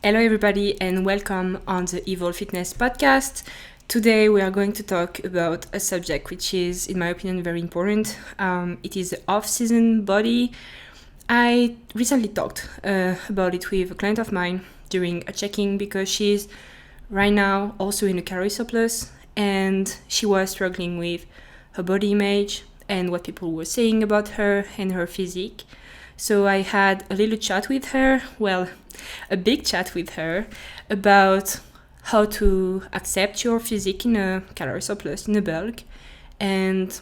Hello everybody and welcome on the Evolve Fitness podcast. Today we are going to talk about a subject which is, in my opinion, very important. It is the off-season body. I recently talked about it with a client of mine during a check-in because she's right now also in a calorie surplus and she was struggling with her body image and what people were saying about her and her physique. So I had a little chat with her, a big chat with her about how to accept your physique in a calorie surplus, in a bulk, and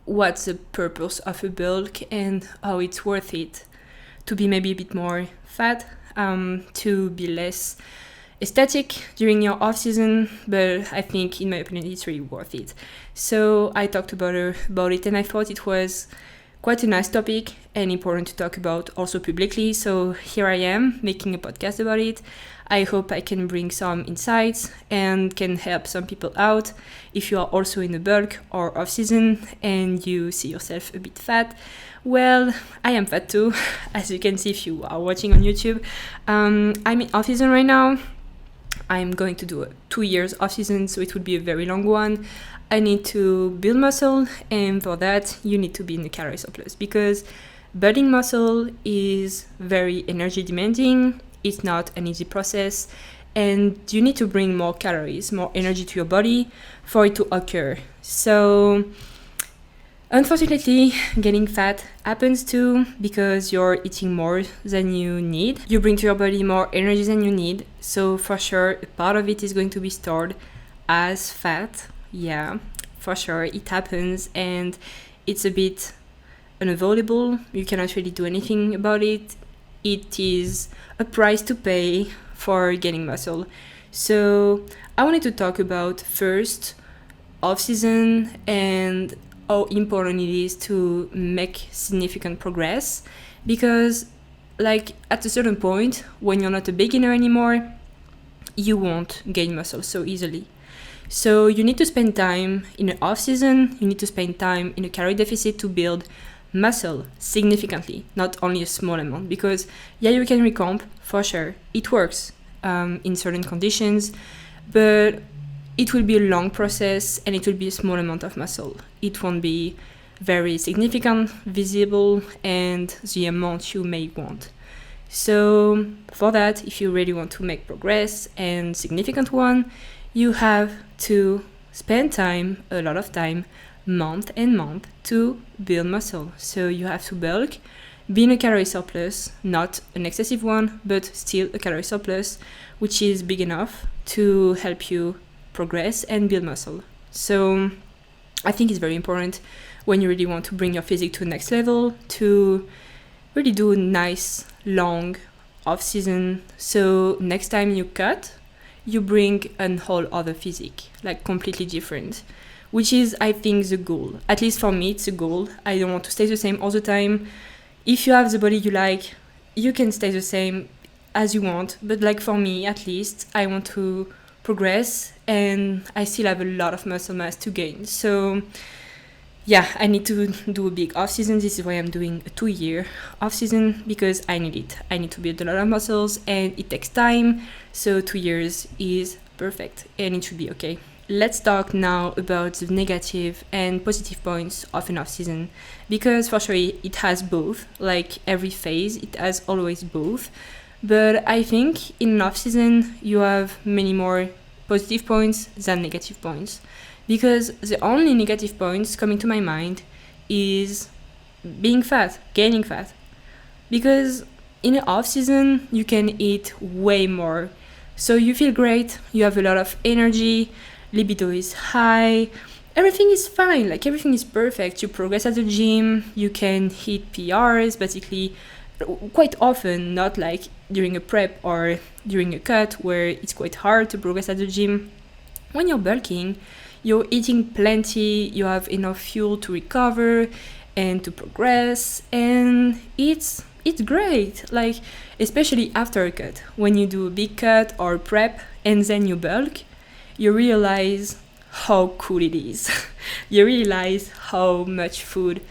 what's the purpose of a bulk and how it's worth it to be maybe a bit more fat, to be less aesthetic during your off season, but I think in my opinion it's really worth it. So I talked about it and I thought it was quite a nice topic and important to talk about also publicly. So here I am making a podcast about it. I hope I can bring some insights and can help some people out. If you are also in the bulk or off season and you see yourself a bit fat, well, I am fat too, as you can see if you are watching on YouTube. I'm in off season right now. I'm going to do a 2 years off season, so it would be a very long one. I need to build muscle, and for that you need to be in the calorie surplus because building muscle is very energy demanding. It's not an easy process, and you need to bring more calories, more energy to your body for it to occur. So unfortunately, getting fat happens too because you're eating more than you need. You bring to your body more energy than you need. So for sure, a part of it is going to be stored as fat. Yeah, for sure, it happens and it's a bit unavoidable. You cannot really do anything about it. It is a price to pay for getting muscle. So I wanted to talk about first off-season and how important it is to make significant progress because at a certain point when you're not a beginner anymore, you won't gain muscle so easily. So you need to spend time in the off season, you need to spend time in a calorie deficit to build muscle significantly, not only a small amount, because you can recomp for sure, it works in certain conditions, but it will be a long process and it will be a small amount of muscle. It won't be very significant, visible, and the amount you may want. So for that, if you really want to make progress and significant one, you have to spend time, a lot of time, month and month, to build muscle. So you have to bulk, be in a calorie surplus, not an excessive one, but still a calorie surplus, which is big enough to help you progress and build muscle. So I think it's very important when you really want to bring your physique to the next level to really do a nice long off season. So next time you cut, you bring a whole other physique, completely different, which is, I think, the goal. At least for me, it's a goal. I don't want to stay the same all the time. If you have the body you like, you can stay the same as you want. But for me, at least, I want to progress and I still have a lot of muscle mass to gain. So I need to do a big off season. This is why I'm doing a 2-year off season because I need it. I need to build a lot of muscles and it takes time. So 2 years is perfect and it should be okay. Let's talk now about the negative and positive points of an off season because for sure it has both. Like every phase, it has always both. But I think in an off season, you have many more positive points than negative points. Because the only negative points coming to my mind is being fat, gaining fat. Because in the off season, you can eat way more. So you feel great, you have a lot of energy, libido is high, everything is fine, everything is perfect. You progress at the gym, you can hit PRs basically quite often, not like during a prep or during a cut where it's quite hard to progress at the gym. When you're bulking, you're eating plenty, you have enough fuel to recover and to progress, and it's great. Especially after a cut, when you do a big cut or prep and then you bulk, you realize how cool it is. You realize how much food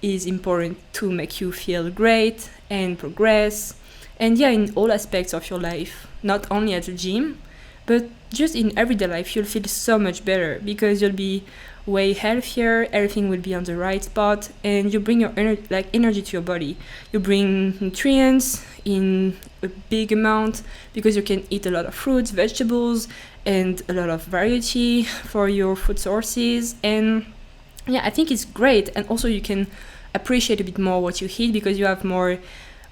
is important to make you feel great and progress And yeah, in all aspects of your life, not only at the gym, but just in everyday life, you'll feel so much better because you'll be way healthier, everything will be on the right spot, and you bring your energy to your body. You bring nutrients in a big amount because you can eat a lot of fruits, vegetables, and a lot of variety for your food sources. And yeah, I think it's great. And also you can appreciate a bit more what you eat because you have more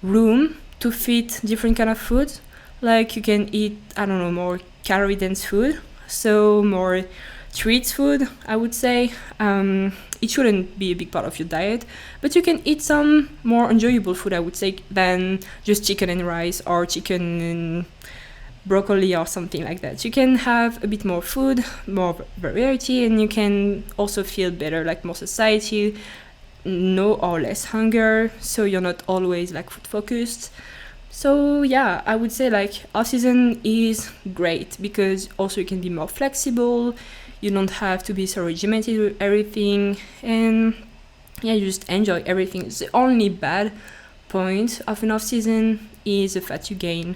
room to fit different kind of food. Like you can eat, I don't know, more calorie dense food, so more treats food, I would say. It shouldn't be a big part of your diet, but you can eat some more enjoyable food, I would say, than just chicken and rice or chicken and broccoli or something like that. You can have a bit more food, more variety, and you can also feel better, like more satiety, no or less hunger, so you're not always like food focused. So yeah, I would say like off season is great because also you can be more flexible, you don't have to be so regimented with everything, and yeah, you just enjoy everything. The only bad point of an off season is the fat you gain,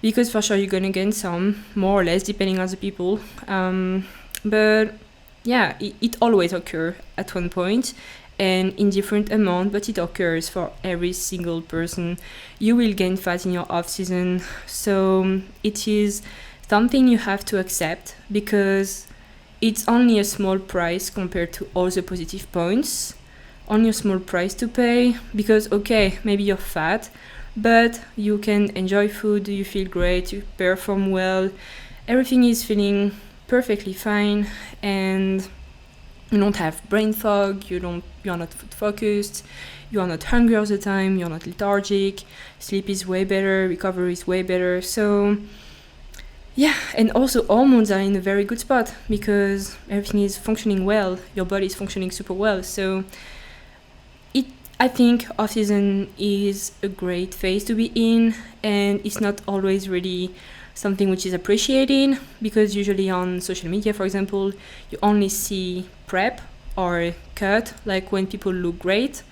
because for sure you're gonna gain some, more or less, depending on the people. But yeah, it always occurs at one point and in different amount, but it occurs for every single person. You will gain fat in your off season, so it is something you have to accept because it's only a small price compared to all the positive points. Only a small price to pay because okay, maybe you're fat, but you can enjoy food, you feel great, you perform well, everything is feeling perfectly fine, and you don't have brain fog, you're not food focused, you are not hungry all the time, you're not lethargic, sleep is way better, recovery is way better. So yeah, and also hormones are in a very good spot because everything is functioning well, your body is functioning super well. So I think off season is a great phase to be in, and it's not always really something which is appreciated because usually on social media, for example, you only see prep or cut, like when people look great,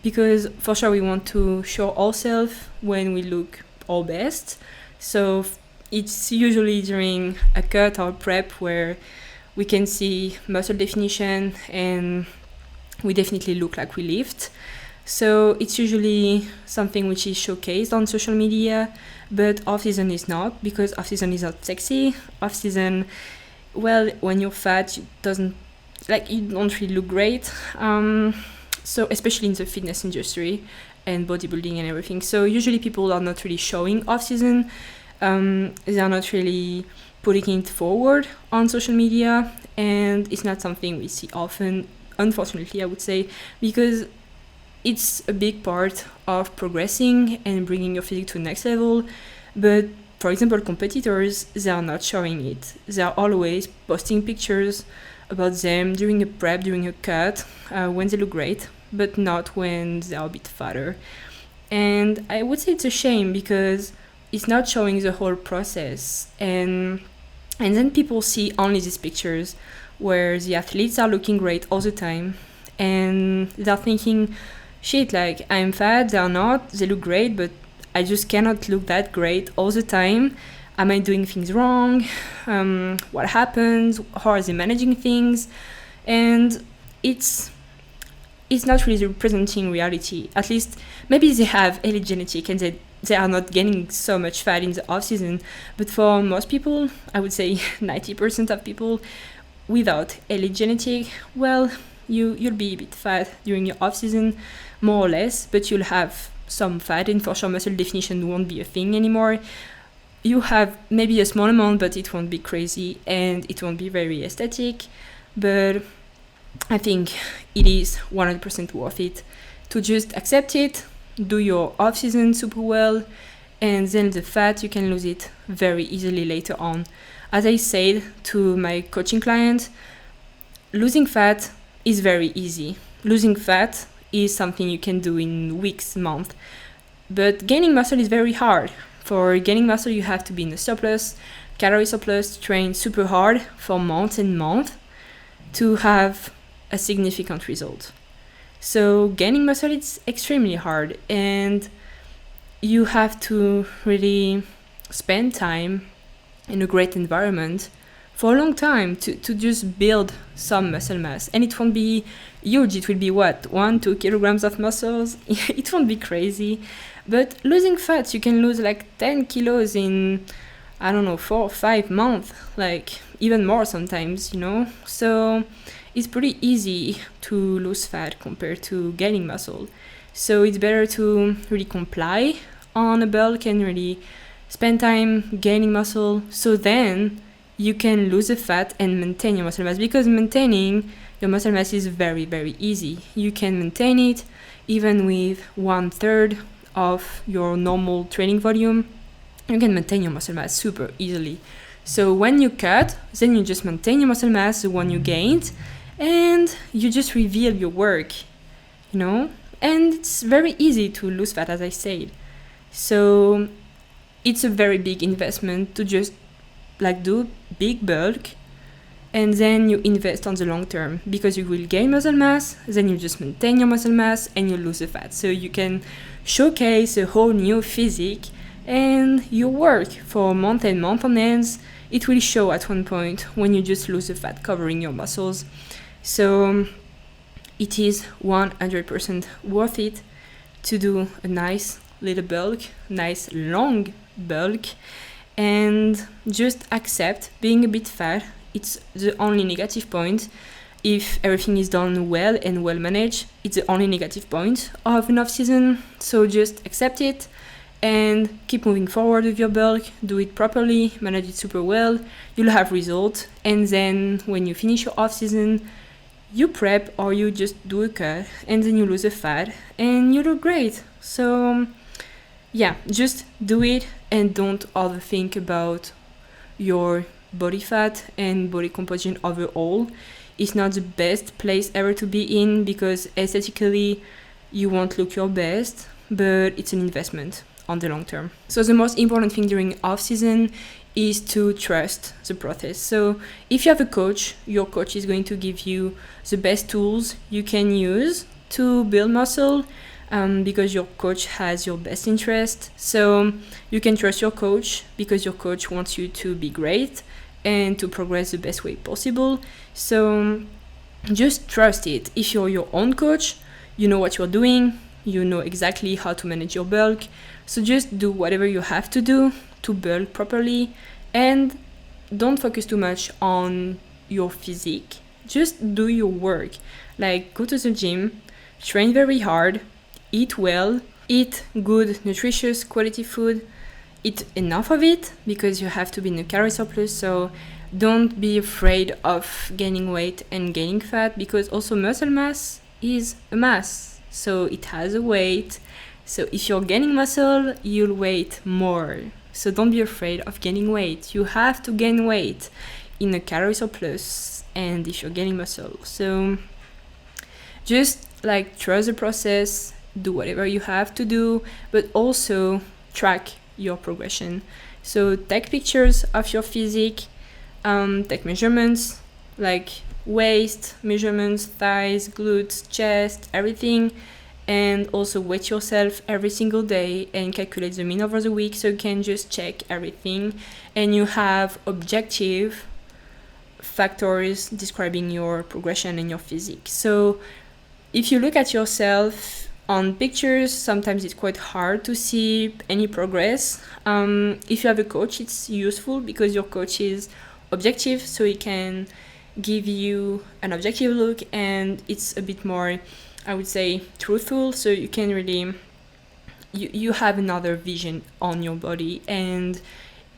because for sure we want to show ourselves when we look our best. So it's usually during a cut or prep where we can see muscle definition and we definitely look like we lift. So it's usually something which is showcased on social media, but off-season is not, because off-season is not sexy. Off-season, well, when you're fat, you don't really look great. So especially in the fitness industry and bodybuilding and everything. So usually people are not really showing off-season. They are not really putting it forward on social media, and it's not something we see often, unfortunately, I would say, because it's a big part of progressing and bringing your physique to the next level. But for example, competitors, they are not showing it. They are always posting pictures about them during a prep, during a cut, when they look great, but not when they are a bit fatter. And I would say it's a shame because it's not showing the whole process. And then people see only these pictures where the athletes are looking great all the time, and they're thinking, shit, like I'm fat, they're not, they look great, but I just cannot look that great all the time. Am I doing things wrong? What happens? How are they managing things? And it's not really representing reality. At least maybe they have elite genetic and they are not gaining so much fat in the off season, but for most people, I would say 90% of people without elite genetic, well, you'll be a bit fat during your off season, more or less, but you'll have some fat, and for sure muscle definition won't be a thing anymore. You have maybe a small amount, but it won't be crazy and it won't be very aesthetic. But I think it is 100% worth it to just accept it, do your off season super well, and then the fat, you can lose it very easily later on. As I said to my coaching clients, losing fat is very easy. Losing fat is something you can do in weeks, months. But gaining muscle is very hard. For gaining muscle, you have to be in a surplus, calorie surplus, train super hard for months and months to have a significant result. So gaining muscle is extremely hard, and you have to really spend time in a great environment for a long time to just build some muscle mass. And it won't be huge. It will be what, 1-2 kilograms of muscles. It won't be crazy, but losing fat, you can lose like 10 kilos in, I don't know, 4 or 5 months, like even more sometimes, you know. So it's pretty easy to lose fat compared to gaining muscle. So it's better to really comply on a bulk and really spend time gaining muscle, so then you can lose the fat and maintain your muscle mass, because maintaining your muscle mass is very, very easy. You can maintain it even with 1/3 of your normal training volume. You can maintain your muscle mass super easily. So when you cut, then you just maintain your muscle mass, the one you gained, and you just reveal your work, you know. And it's very easy to lose fat, as I said. So it's a very big investment to just like do big bulk, and then you invest on the long term, because you will gain muscle mass, then you just maintain your muscle mass and you lose the fat. So you can showcase a whole new physique, and you work for month and month on ends. It will show at one point when you just lose the fat covering your muscles. So it is 100% worth it to do a nice little bulk, nice long bulk, and just accept being a bit fat. It's the only negative point. If everything is done well and well managed, it's the only negative point of an off season. So just accept it and keep moving forward with your bulk. Do it properly, manage it super well. You'll have results, and then when you finish your off season, you prep or you just do a cut, and then you lose the fat and you look great. So yeah, just do it and don't overthink about your body fat and body composition overall. It's not the best place ever to be in, because aesthetically you won't look your best, but it's an investment on the long term. So the most important thing during off season is to trust the process. So if you have a coach, your coach is going to give you the best tools you can use to build muscle, because your coach has your best interest. So you can trust your coach because your coach wants you to be great and to progress the best way possible. So just trust it. If you're your own coach, you know what you're doing, you know exactly how to manage your bulk. So just do whatever you have to do to bulk properly, and don't focus too much on your physique. Just do your work. Like, go to the gym, train very hard, eat well, eat good, nutritious, quality food, eat enough of it, because you have to be in a calorie surplus. So don't be afraid of gaining weight and gaining fat, because also muscle mass is a mass, so it has a weight. So if you're gaining muscle, you'll weigh more. So don't be afraid of gaining weight. You have to gain weight in a calorie surplus, and if you're gaining muscle. So just like trust the process, do whatever you have to do, but also track your progression. So take pictures of your physique, take measurements like waist measurements, thighs, glutes, chest, everything, and also weight yourself every single day and calculate the mean over the week, so you can just check everything and you have objective factors describing your progression and your physique. So if you look at yourself on pictures, sometimes it's quite hard to see any progress. If you have a coach, it's useful because your coach is objective, so he can give you an objective look, and it's a bit more, I would say, truthful, so you can really you have another vision on your body, and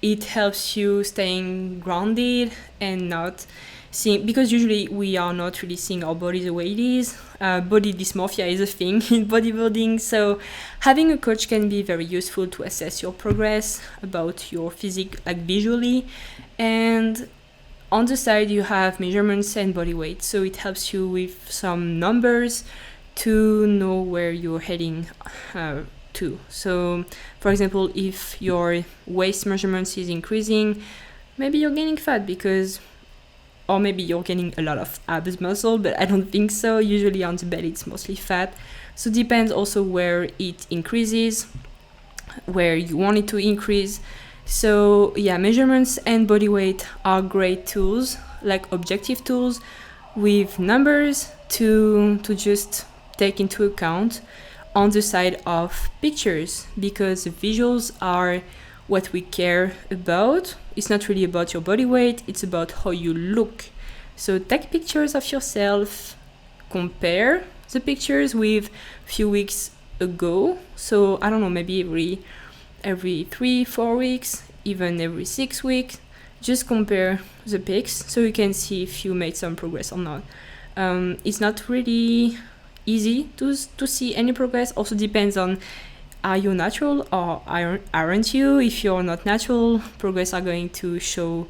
it helps you staying grounded and not seeing, because usually we are not really seeing our body the way it is. Body dysmorphia is a thing in bodybuilding, so having a coach can be very useful to assess your progress about your physique, like visually. And on the side you have measurements and body weight, so it helps you with some numbers to know where you're heading to. So for example, if your waist measurements is increasing, maybe you're gaining fat, because, or maybe you're gaining a lot of abs muscle, but I don't think so. Usually on the belly it's mostly fat, so it depends also where it increases. where you want it to increase. So yeah, measurements and body weight are great tools, like objective tools with numbers to just take into account on the side of pictures, because visuals are what we care about. It's not really about your body weight, it's about how you look. So take pictures of yourself, compare the pictures with a few weeks ago. So I don't know, maybe every 3-4 weeks, even every 6 weeks, just compare the pics so you can see if you made some progress or not. It's not really easy to see any progress. Also depends on, are you natural or aren't you? If you're not natural, progress are going to show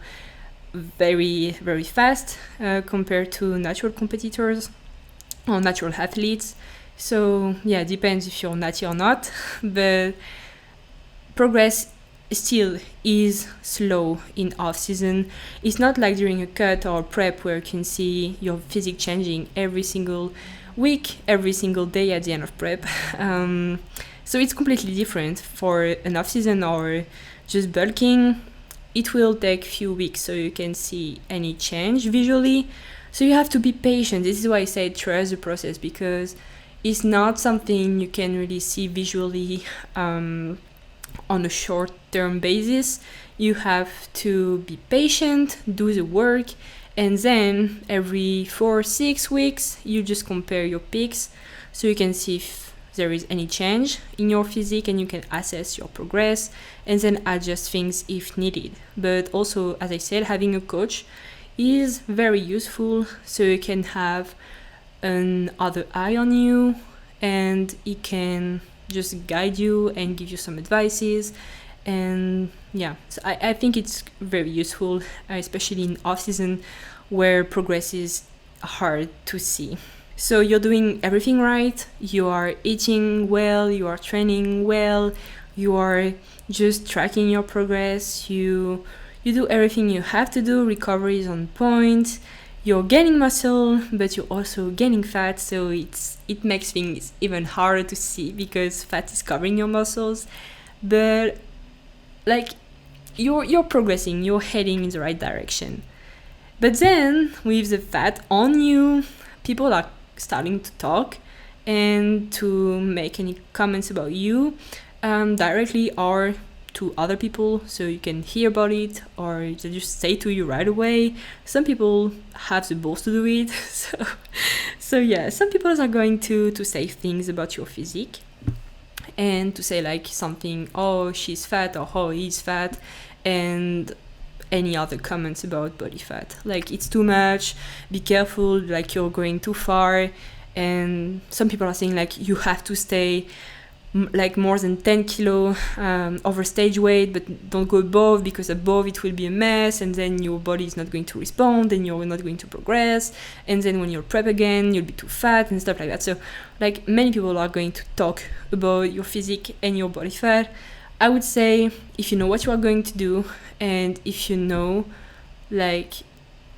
very, very fast compared to natural competitors or natural athletes. So yeah, depends if you're natty or not, but progress still is slow in off season. It's not like during a cut or prep where you can see your physique changing every single week, every single day at the end of prep. So it's completely different. For an off season or just bulking, it will take few weeks so you can see any change visually. So you have to be patient. This is why I say trust the process, because it's not something you can really see visually on a short-term basis. You have to be patient, do the work, and then every 4-6 weeks you just compare your pics so you can see if there is any change in your physique, and you can assess your progress and then adjust things if needed. But also, as I said, having a coach is very useful, so you can have another eye on you and it can just guide you and give you some advices. And yeah, so I think it's very useful, especially in off season where progress is hard to see. So you're doing everything right, you are eating well, you are training well, you are just tracking your progress, you do everything you have to do, recovery is on point, you're gaining muscle, but you're also gaining fat, so it makes things even harder to see because fat is covering your muscles. But like you're progressing, you're heading in the right direction. But then with the fat on you, people are starting to talk and to make any comments about you directly or to other people, so you can hear about it or they just say to you right away. Some people have the balls to do it. So yeah, some people are going to say things about your physique and to say like something, oh, she's fat, or oh, he's fat, and any other comments about body fat, like it's too much, be careful, like you're going too far. And some people are saying like you have to stay like more than 10 kilo over stage weight, but don't go above, because above it will be a mess and then your body is not going to respond and you're not going to progress, and then when you're prep again you'll be too fat and stuff like that. So like many people are going to talk about your physique and your body fat. I would say if you know what you are going to do, and if you know like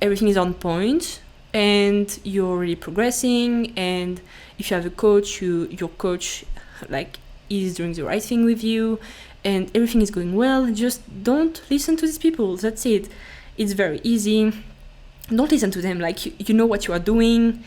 everything is on point and you're really progressing, and if you have a coach, your coach like is doing the right thing with you and everything is going well, just don't listen to these people. That's it. It's very easy. Don't listen to them. Like you know what you are doing,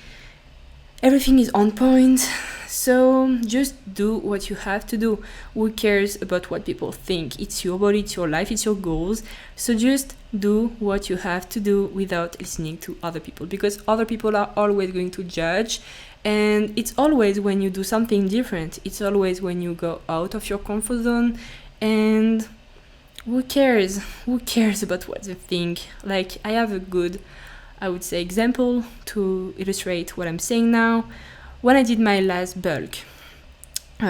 everything is on point, so just do what you have to do. Who cares about what people think? It's your body, it's your life, it's your goals. So just do what you have to do without listening to other people, because other people are always going to judge. And it's always when you do something different, it's always when you go out of your comfort zone. And who cares about what they think? Like I have a good, I would say, example to illustrate what I'm saying now. When I did my last bulk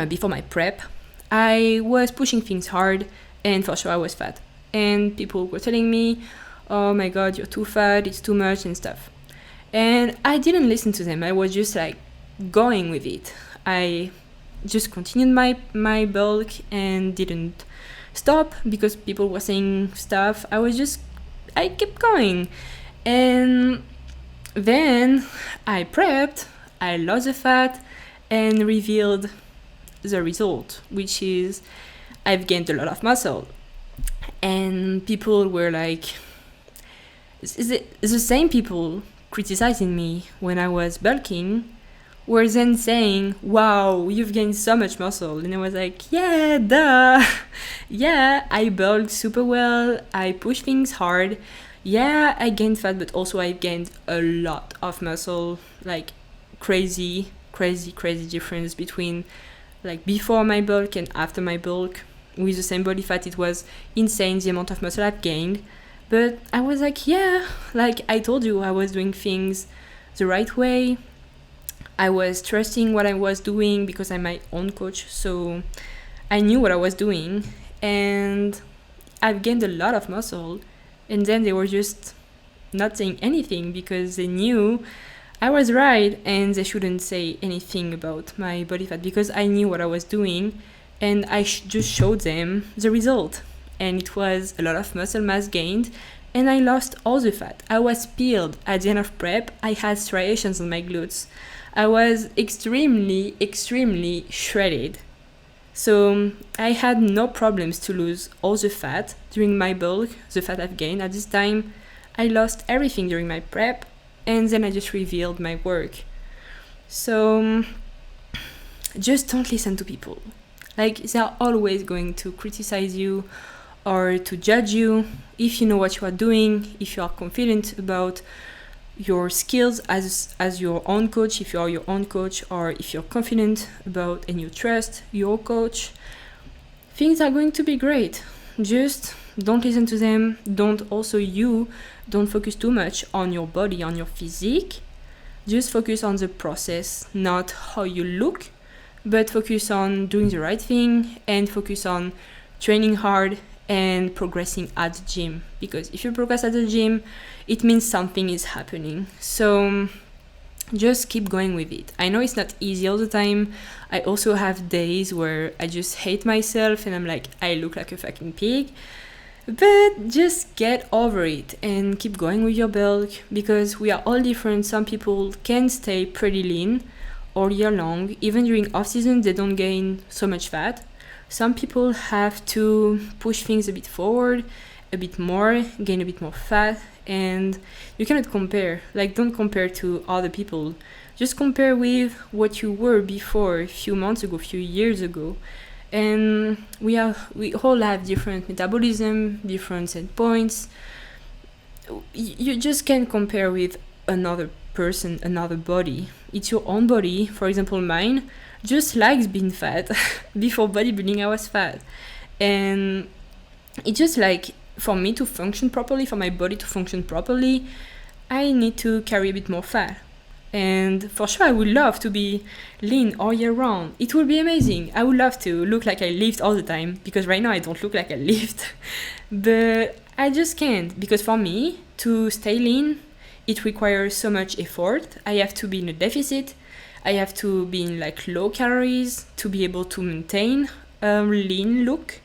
before my prep, I was pushing things hard, and for sure I was fat, and people were telling me, oh my god, you're too fat, it's too much and stuff. And I didn't listen to them. I was just like going with it. I just continued my bulk and didn't stop because people were saying stuff. I kept going. And then I prepped, I lost the fat and revealed the result, which is I've gained a lot of muscle. And people were like, the same people criticizing me when I was bulking were then saying, wow, you've gained so much muscle. And I was like, yeah, duh. Yeah, I bulked super well. I push things hard. Yeah, I gained fat, but also I gained a lot of muscle. Like crazy difference between like before my bulk and after my bulk. With the same body fat, it was insane the amount of muscle I've gained. But I was like, yeah, like I told you, I was doing things the right way. I was trusting what I was doing because I'm my own coach, so I knew what I was doing, and I've gained a lot of muscle. And then they were just not saying anything because they knew I was right, and they shouldn't say anything about my body fat because I knew what I was doing, and I just showed them the result. And it was a lot of muscle mass gained, and I lost all the fat. I was peeled at the end of prep. I had striations on my glutes. I was extremely shredded. So I had no problems to lose all the fat during my bulk, the fat I've gained. At this time, I lost everything during my prep, and then I just revealed my work. So just don't listen to people. Like, they are always going to criticize you or to judge you. If you know what you are doing, if you are confident about your skills as your own coach, if you are your own coach, or if you're confident about and you trust your coach, things are going to be great. Just don't listen to them. Don't focus too much on your body, on your physique. Just focus on the process, not how you look, but focus on doing the right thing and focus on training hard and progressing at the gym. Because if you progress at the gym, it means something is happening. So just keep going with it. I know it's not easy all the time. I also have days where I just hate myself and I'm like, I look like a fucking pig. But just get over it and keep going with your bulk, because we are all different. Some people can stay pretty lean all year long. Even during off season, they don't gain so much fat. Some people have to push things a bit forward, a bit more, gain a bit more fat, and you cannot compare. Like, don't compare to other people. Just compare with what you were before, a few months ago, a few years ago. And we all have different metabolism, different set points. You just can't compare with another person, another body. It's your own body. For example, mine just likes being fat. Before bodybuilding, I was fat. And it's just like, for me to function properly, for my body to function properly, I need to carry a bit more fat. And for sure, I would love to be lean all year round. It would be amazing. I would love to look like I lift all the time, because right now I don't look like I lift. But I just can't, because for me, to stay lean, it requires so much effort. I have to be in a deficit. I have to be in like low calories to be able to maintain a lean look.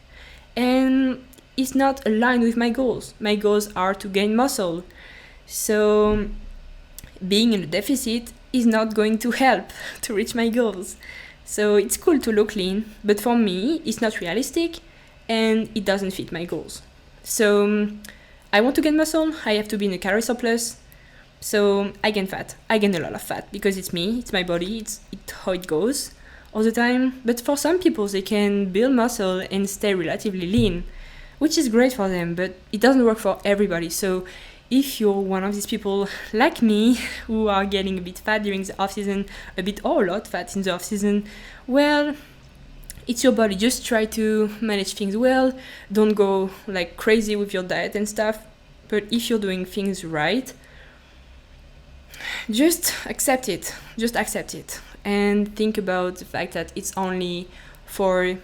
And it's not aligned with my goals. My goals are to gain muscle. So being in a deficit is not going to help to reach my goals. So it's cool to look lean, but for me, it's not realistic and it doesn't fit my goals. So I want to gain muscle. I have to be in a calorie surplus. So I gain fat. I gain a lot of fat because it's me, it's my body, it's how it goes all the time. But for some people, they can build muscle and stay relatively lean, which is great for them, but it doesn't work for everybody. So if you're one of these people like me who are getting a bit fat during the off-season, a bit or a lot fat in the off-season, well, it's your body. Just try to manage things well. Don't go like crazy with your diet and stuff. But if you're doing things right, just accept it. Just accept it. And think about the fact that it's only for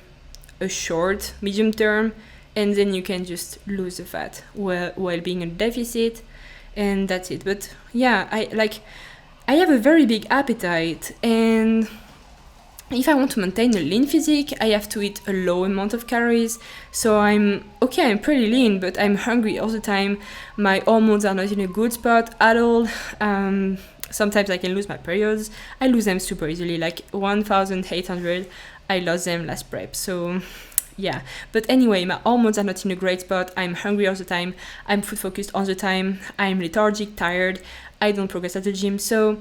a short, medium term, and then you can just lose the fat while being in deficit, and that's it. But yeah, I have a very big appetite, and if I want to maintain a lean physique, I have to eat a low amount of calories. So I'm pretty lean, but I'm hungry all the time. My hormones are not in a good spot at all. Sometimes I can lose my periods. I lose them super easily, like 1,800. I lost them last prep. So yeah. But anyway, my hormones are not in a great spot. I'm hungry all the time. I'm food focused all the time. I'm lethargic, tired. I don't progress at the gym. So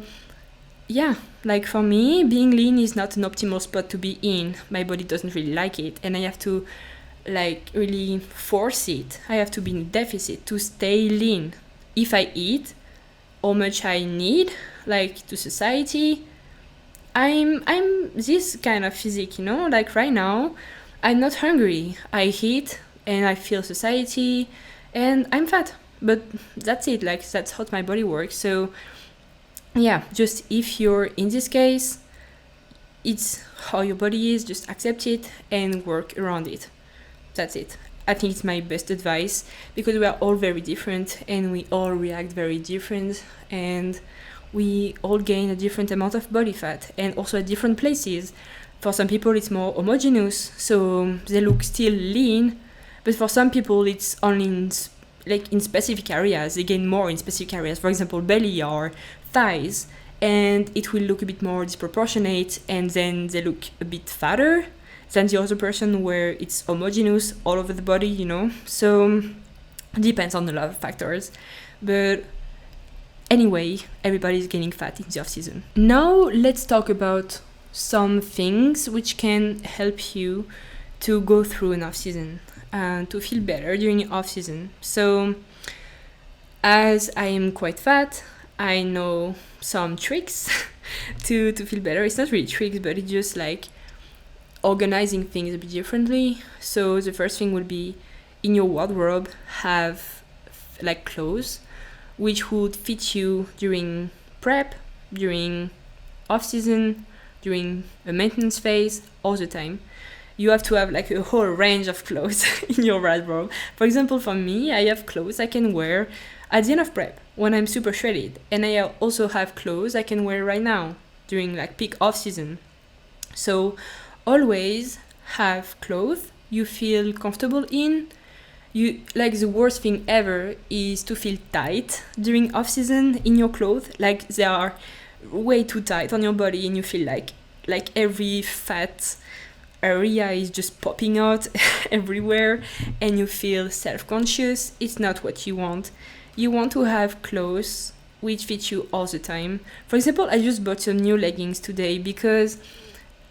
yeah, like for me, being lean is not an optimal spot to be in. My body doesn't really like it, and I have to like really force it. I have to be in a deficit to stay lean. If I eat how much I need, like to society, I'm this kind of physique, you know? Like right now, I'm not hungry. I eat and I feel society and I'm fat. But that's it, like that's how my body works. So yeah, just if you're in this case, it's how your body is, just accept it and work around it. That's it. I think it's my best advice because we are all very different and we all react very different and we all gain a different amount of body fat and also at different places. For some people it's more homogeneous, so they look still lean, but for some people it's only in specific areas. They gain more in specific areas, for example belly or thighs, and it will look a bit more disproportionate and then they look a bit fatter than the other person where it's homogeneous all over the body, you know. So it depends on a lot of factors, but anyway, everybody's gaining fat in the off season. Now let's talk about some things which can help you to go through an off season and to feel better during off season. So as I am quite fat, I know some tricks to feel better. It's not really tricks, but it's just like organizing things a bit differently. So the first thing would be in your wardrobe have like clothes which would fit you during prep, during off season, during a maintenance phase, all the time. You have to have like a whole range of clothes in your wardrobe. For example, for me, I have clothes I can wear at the end of prep when I'm super shredded, and I also have clothes I can wear right now during like peak off season. So always have clothes you feel comfortable in. You like the worst thing ever is to feel tight during off season in your clothes, like they are way too tight on your body and you feel like every fat area is just popping out everywhere and you feel self-conscious. It's not what you want. You want to have clothes which fit you all the time. For example, I just bought some new leggings today because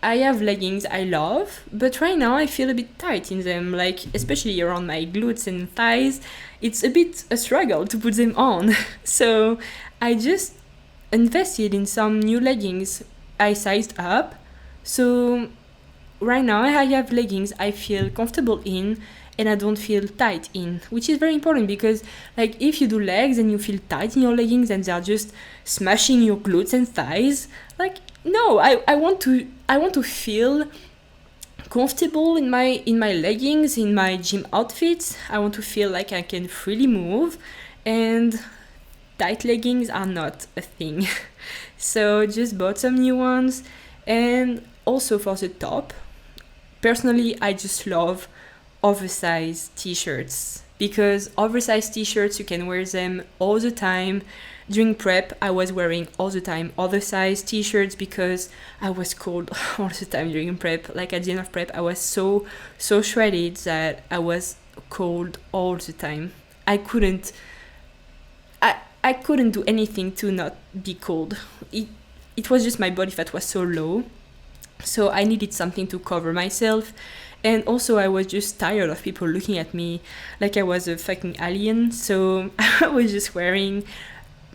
I have leggings I love, but right now I feel a bit tight in them, like especially around my glutes and thighs. It's a bit a struggle to put them on. So I just invested in some new leggings. I sized up. So right now I have leggings I feel comfortable in and I don't feel tight in, which is very important because like if you do legs and you feel tight in your leggings and they're just smashing your glutes and thighs, like no, I want to feel comfortable in my leggings, in my gym outfits. I want to feel like I can freely move, and tight leggings are not a thing. So just bought some new ones. And also for the top, personally I just love oversized t-shirts because oversized t-shirts you can wear them all the time. During prep, I was wearing all the time oversized t-shirts because I was cold all the time during prep. Like at the end of prep, I was so shredded that I was cold all the time. I couldn't do anything to not be cold. It was just my body fat was so low. So I needed something to cover myself. And also I was just tired of people looking at me like I was a fucking alien. So I was just wearing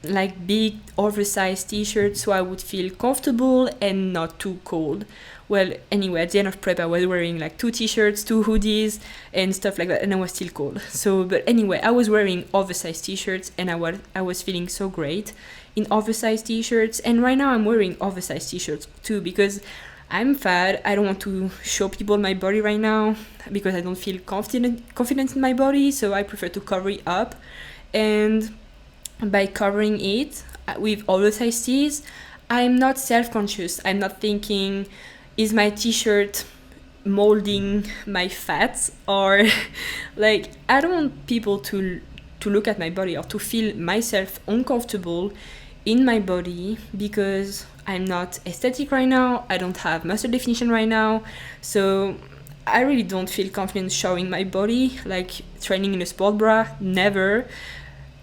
like big oversized t-shirts so I would feel comfortable and not too cold. Well, anyway, at the end of prep I was wearing like 2 t-shirts, 2 hoodies and stuff like that, and I was still cold. So but anyway, I was wearing oversized t-shirts and I was feeling so great in oversized t-shirts. And right now I'm wearing oversized t-shirts too because I'm fat. I don't want to show people my body right now because I don't feel confident in my body, so I prefer to cover it up. And by covering it with oversized tees, I'm not self-conscious. I'm not thinking, is my t-shirt molding my fat? Or like, I don't want people to look at my body or to feel myself uncomfortable in my body because I'm not aesthetic right now. I don't have muscle definition right now. So I really don't feel confident showing my body, like training in a sport bra, never.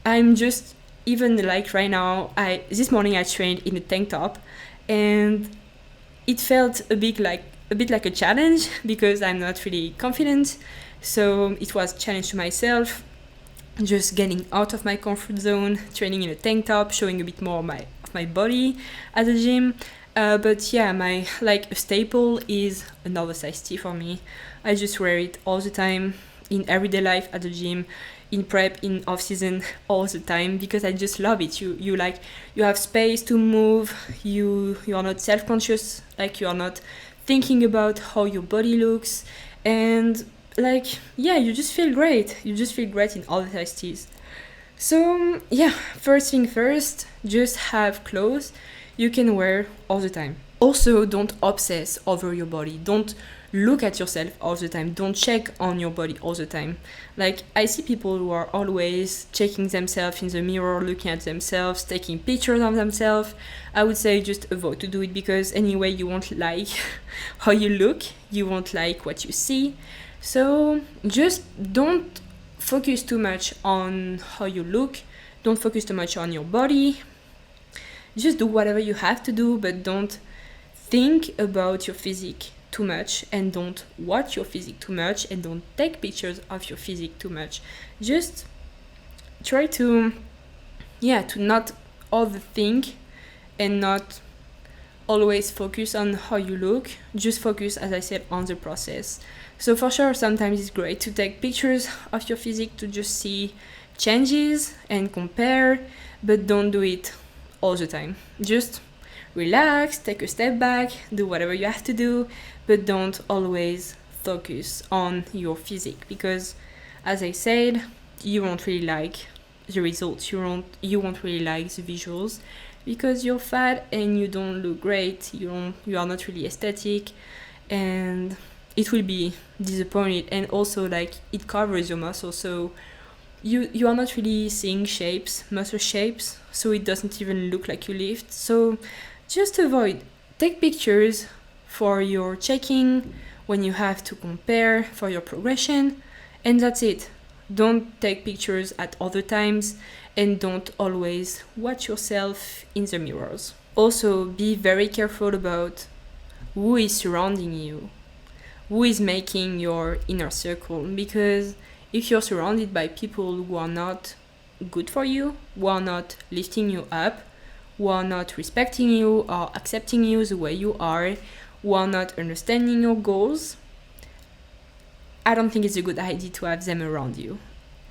I'm just, even like right now, this morning I trained in a tank top, and it felt a bit like a challenge because I'm not really confident. So it was a challenge to myself, just getting out of my comfort zone, training in a tank top, showing a bit more of my body at the gym. But yeah, my like a staple is an oversized tee for me. I just wear it all the time in everyday life, at the gym, in prep, in off season, all the time, because I just love it. You like, you have space to move. You are not self-conscious, like you are not thinking about how your body looks, and like, yeah, you just feel great. You just feel great in all the size tees. So yeah, first thing first, just have clothes you can wear all the time. Also, don't obsess over your body. Don't look at yourself all the time. Don't check on your body all the time. Like, I see people who are always checking themselves in the mirror, looking at themselves, taking pictures of themselves. I would say just avoid to do it, because anyway, you won't like how you look. You won't like what you see. So just don't focus too much on how you look. Don't focus too much on your body. Just do whatever you have to do, but don't think about your physique too much, and don't watch your physique too much, and don't take pictures of your physique too much. Just try to not overthink and not always focus on how you look. Just focus, as I said, on the process. So for sure, sometimes it's great to take pictures of your physique to just see changes and compare, but don't do it all the time. Just relax, take a step back, do whatever you have to do, but don't always focus on your physique, because, as I said, you won't really like the results. You won't really like the visuals, because you're fat and you don't look great. You are not really aesthetic, and it will be disappointed. And also, like, it covers your muscle, so you are not really seeing muscle shapes, so it doesn't even look like you lift. So just avoid. Take pictures for your checking, when you have to compare, for your progression, and that's it. Don't take pictures at other times, and don't always watch yourself in the mirrors. Also, be very careful about who is surrounding you, who is making your inner circle, because if you're surrounded by people who are not good for you, who are not lifting you up, who are not respecting you or accepting you the way you are, who are not understanding your goals, I don't think it's a good idea to have them around you.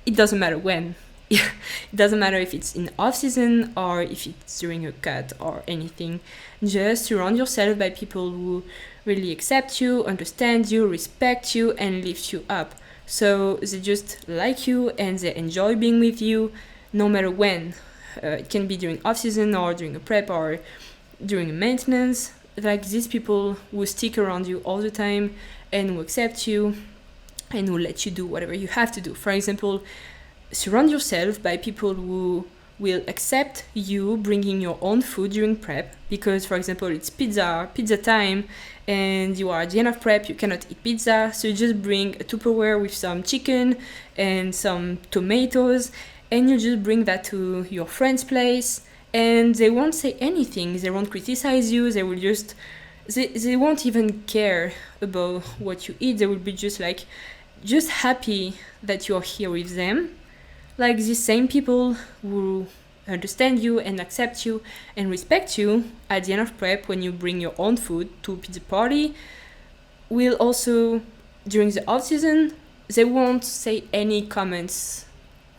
It doesn't matter when. It doesn't matter if it's in off season or if it's during a cut or anything. Just surround yourself by people who really accept you, understand you, respect you, and lift you up. So they just like you and they enjoy being with you no matter when. It can be during off season or during a prep or during a maintenance. Like, these people who stick around you all the time and who accept you and who let you do whatever you have to do. For example, surround yourself by people who will accept you bringing your own food during prep, because, for example, it's pizza time, and you are at the end of prep, you cannot eat pizza, so you just bring a Tupperware with some chicken and some tomatoes, and you just bring that to your friend's place, and they won't say anything, they won't criticize you, they will just, they won't even care about what you eat, they will be just like, just happy that you're here with them. Like, these same people who understand you and accept you and respect you at the end of prep, when you bring your own food to a pizza party, will also, during the off season, they won't say any comments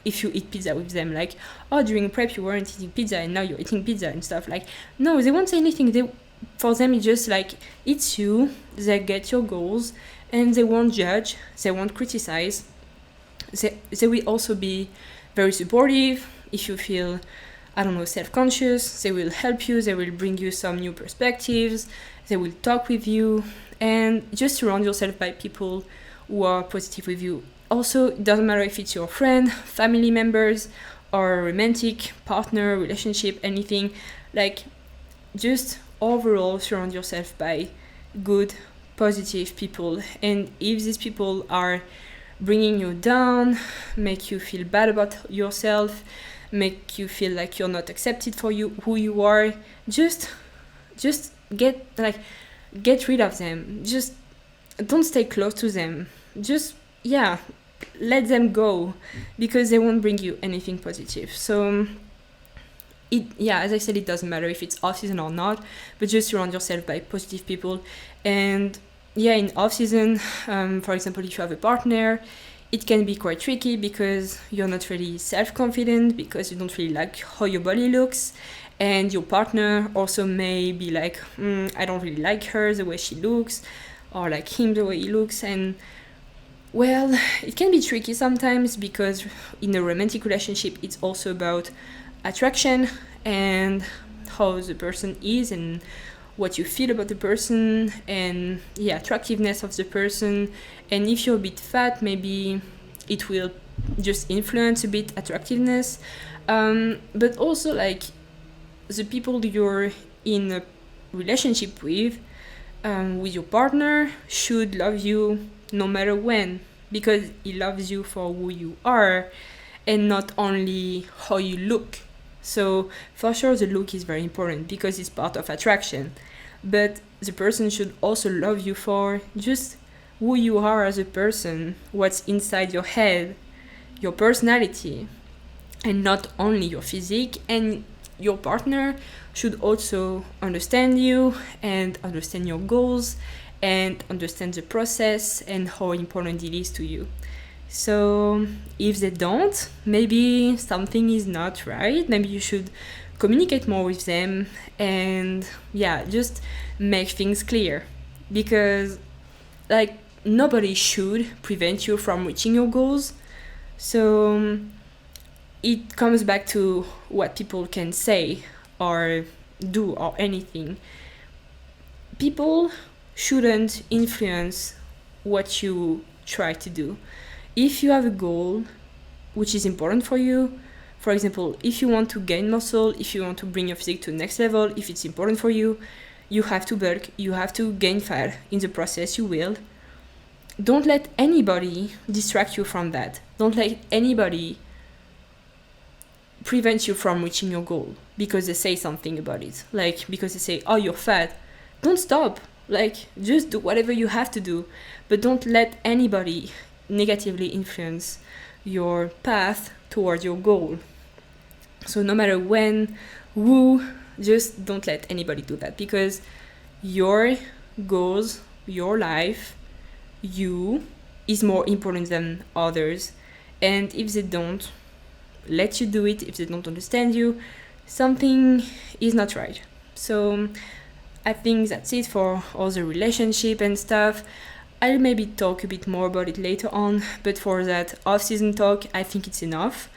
if you eat pizza with them, like, oh, during prep you weren't eating pizza and now you're eating pizza and stuff. Like, no, they won't say anything. For them, it's just like, it's you, they get your goals, and they won't judge, they won't criticize. They will also be very supportive. If you feel, I don't know, self-conscious, they will help you, they will bring you some new perspectives, they will talk with you, and just surround yourself by people who are positive with you. Also, it doesn't matter if it's your friend, family members, or romantic partner, relationship, anything. Like, just overall surround yourself by good positive people. And if these people are bringing you down, make you feel bad about yourself, make you feel like you're not accepted for who you are, just get rid of them. Just don't stay close to them. Just let them go, because they won't bring you anything positive. So as I said, it doesn't matter if it's off season or not, but just surround yourself by positive people. And in off season, for example, if you have a partner, it can be quite tricky because you're not really self-confident, because you don't really like how your body looks, and your partner also may be like, I don't really like her the way she looks, or like him the way he looks. And well, it can be tricky sometimes, because in a romantic relationship, it's also about attraction and how the person is and what you feel about the person, and attractiveness of the person. And if you're a bit fat, maybe it will just influence a bit attractiveness, but also like the people you're in a relationship with your partner should love you no matter when, because he loves you for who you are and not only how you look. So for sure the look is very important because it's part of attraction, but the person should also love you for just who you are as a person, what's inside your head, your personality, and not only your physique. And your partner should also understand you and understand your goals and understand the process and how important it is to you. So if they don't, maybe something is not right. Maybe you should communicate more with them and just make things clear, because like nobody should prevent you from reaching your goals. So it comes back to what people can say or do or anything. People shouldn't influence what you try to do. If you have a goal which is important for you, for example, if you want to gain muscle, if you want to bring your physique to the next level, if it's important for you, you have to bulk, you have to gain fat. In the process, you will. Don't let anybody distract you from that. Don't let anybody prevent you from reaching your goal because they say something about it. Like, because they say, oh, you're fat. Don't stop. Like, just do whatever you have to do. But don't let anybody negatively influence your path towards your goal. So no matter when, who, just don't let anybody do that, because your goals, your life, you is more important than others. And if they don't let you do it, if they don't understand you, something is not right. So I think that's it for all the relationship and stuff. I'll maybe talk a bit more about it later on, but for that off-season talk, I think it's enough.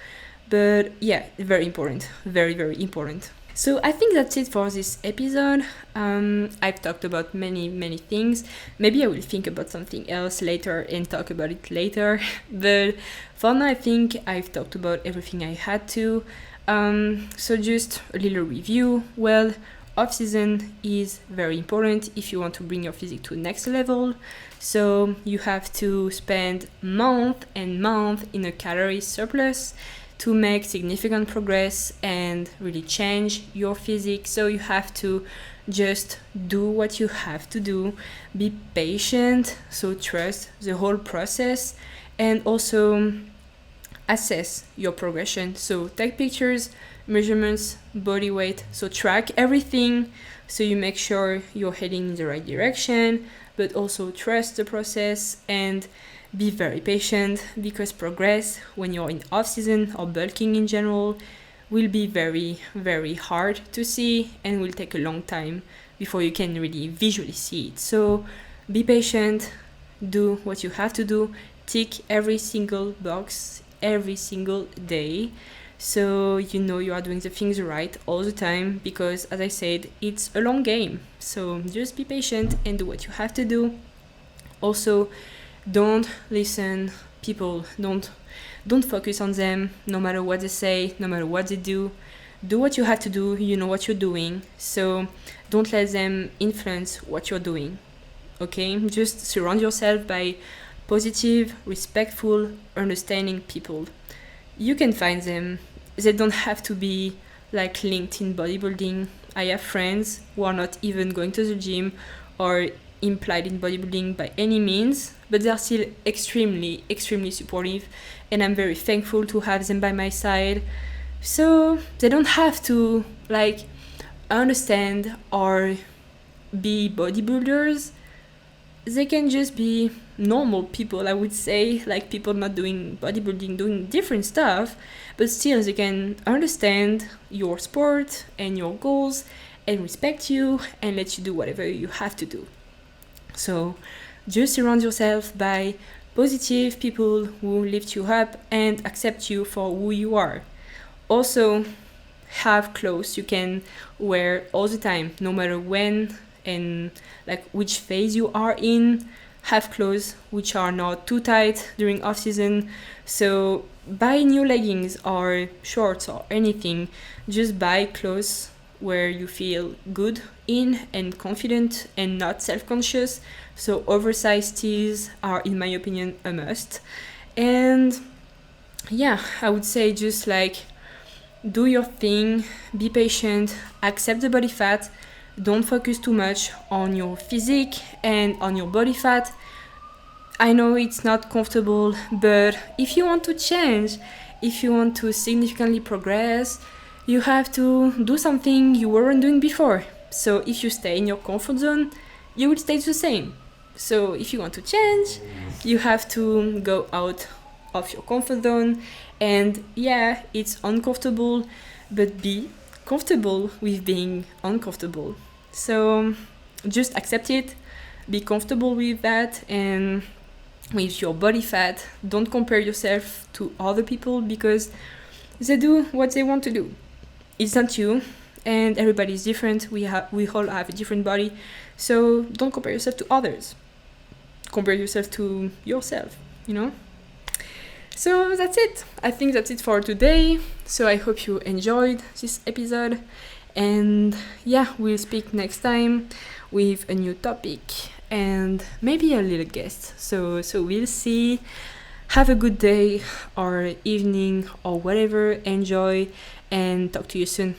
But very important, very, very important. So I think that's it for this episode. I've talked about many, many things. Maybe I will think about something else later and talk about it later. But for now, I think I've talked about everything I had to. So just a little review. Well, off-season is very important if you want to bring your physique to the next level. So you have to spend month and month in a calorie surplus to make significant progress and really change your physique. So you have to just do what you have to do, be patient, so trust the whole process, and also assess your progression. So take pictures, measurements, body weight, so track everything so you make sure you're heading in the right direction, but also trust the process and be very patient, because progress when you're in off-season or bulking in general will be very, very hard to see and will take a long time before you can really visually see it. So be patient, do what you have to do, tick every single box every single day, so you know you are doing the things right all the time, because as I said, it's a long game. So just be patient and do what you have to do. Also, don't listen people, don't focus on them, no matter what they say, no matter what they do. Do what you have to do, you know what you're doing, so don't let them influence what you're doing. okay? Just surround yourself by positive, respectful, understanding people. You can find them. They don't have to be like linked in bodybuilding. I have friends who are not even going to the gym or implied in bodybuilding by any means, but they're still extremely, extremely supportive, and I'm very thankful to have them by my side. So they don't have to like understand or be bodybuilders. They can just be normal people, I would say, like people not doing bodybuilding, doing different stuff, but still they can understand your sport and your goals and respect you and let you do whatever you have to do. So just surround yourself by positive people who lift you up and accept you for who you are. Also, have clothes you can wear all the time, no matter when and like which phase you are in. Have clothes which are not too tight during off season. So buy new leggings or shorts or anything. Just buy clothes where you feel good in and confident and not self-conscious. So oversized tees are, in my opinion, a must. And yeah, I would say just like do your thing, be patient, accept the body fat. Don't focus too much on your physique and on your body fat. I know it's not comfortable, but if you want to change, if you want to significantly progress, you have to do something you weren't doing before. So if you stay in your comfort zone, you will stay the same. So if you want to change, you have to go out of your comfort zone. And yeah, it's uncomfortable, but be comfortable with being uncomfortable. So just accept it, be comfortable with that, and with your body fat. Don't compare yourself to other people because they do what they want to do. It's not you, and everybody is different. We all have a different body, so don't compare yourself to others. Compare yourself to yourself, you know? So that's it. I think that's it for today. So I hope you enjoyed this episode. And yeah, we'll speak next time with a new topic and maybe a little guest. So we'll see. Have a good day or evening or whatever. Enjoy and talk to you soon.